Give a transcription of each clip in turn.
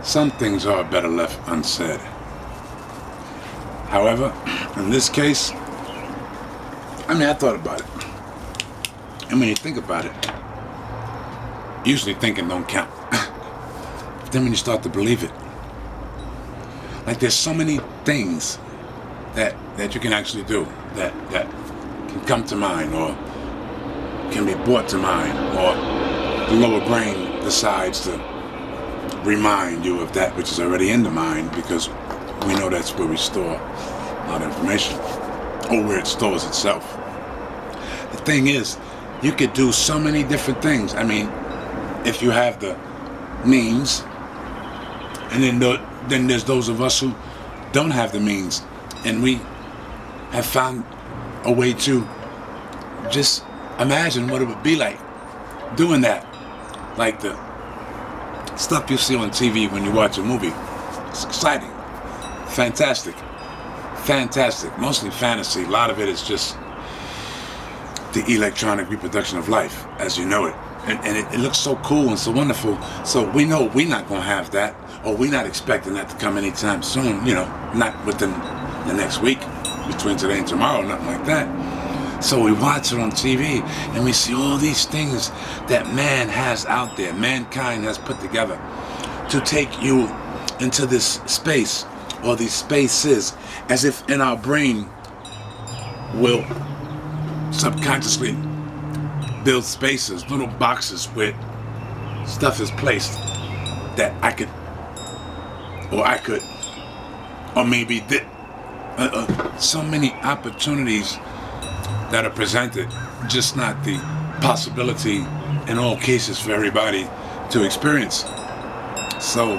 some things are better left unsaid. However, in this case, I thought about it. And when you think about it, usually thinking don't count. But then when you start to believe it, like there's so many things that you can actually do that can come to mind or can be brought to mind, or the lower brain decides to remind you of that which is already in the mind, because we know that's where we store a lot of information, or where it stores itself. The thing is, you could do so many different things. If you have the means, and then there's those of us who don't have the means, and we have found a way to just imagine what it would be like doing that. Like the stuff you see on TV when you watch a movie. It's exciting. Fantastic. Mostly fantasy. A lot of it is just the electronic reproduction of life as you know it. And it looks so cool and so wonderful. So we know we're not going to have that, or we're not expecting that to come anytime soon, not within the next week, between today and tomorrow, nothing like that. So we watch it on TV and we see all these things that man has out there, mankind has put together to take you into this space, or these spaces, as if in our brain will subconsciously build spaces, little boxes where stuff is placed that I could, or maybe did. So many opportunities that are presented, just not the possibility in all cases for everybody to experience. So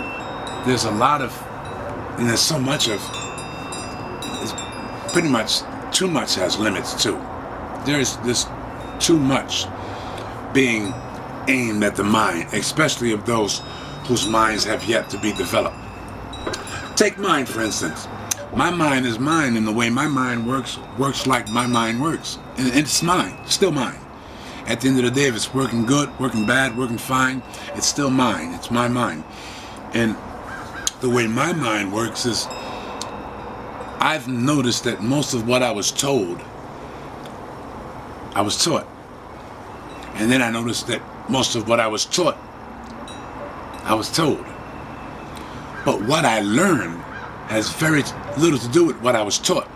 there's a lot of, and there's so much of, it's pretty much too much has limits too. There's too much being aimed at the mind, especially of those whose minds have yet to be developed. Take mine, for instance. My mind is mine, and the way my mind works like my mind works. And it's mine, still mine. At the end of the day, if it's working good, working bad, working fine, it's still mine. It's my mind. And the way my mind works is, I've noticed that most of what I was told, I was taught. And then I noticed that most of what I was taught, I was told. But what I learned has very little to do with what I was taught.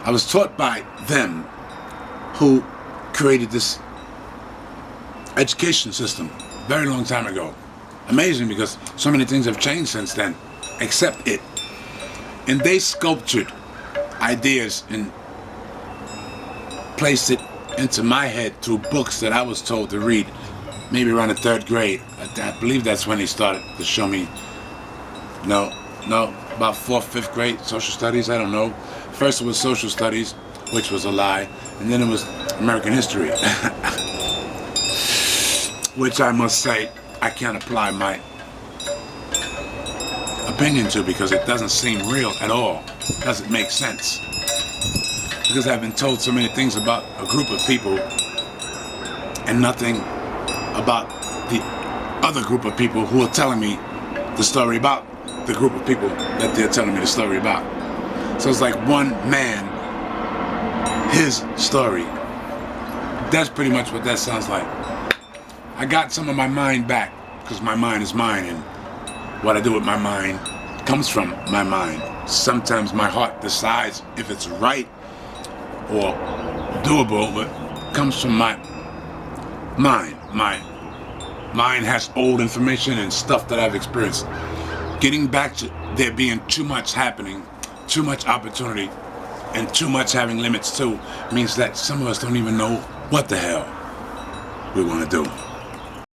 I was taught by them who created this education system a very long time ago. Amazing, because so many things have changed since then, except it. And they sculptured ideas and placed it into my head through books that I was told to read, maybe around the 3rd grade. I believe that's when they started to show me, no, about 4th, 5th grade, social studies, I don't know. First it was social studies, which was a lie, and then it was American history, which I must say I can't apply my opinion to, because it doesn't seem real at all. It doesn't make sense. Because I've been told so many things about a group of people and nothing about the other group of people who are telling me the story about the group of people that they're telling me the story about. So it's like one man, his story. That's pretty much what that sounds like. I got some of my mind back, because my mind is mine, and what I do with my mind comes from my mind. Sometimes my heart decides if it's right or doable, but it comes from my mind. My mind has old information and stuff that I've experienced. Getting back to there being too much happening, too much opportunity, and too much having limits too, means that some of us don't even know what the hell we want to do.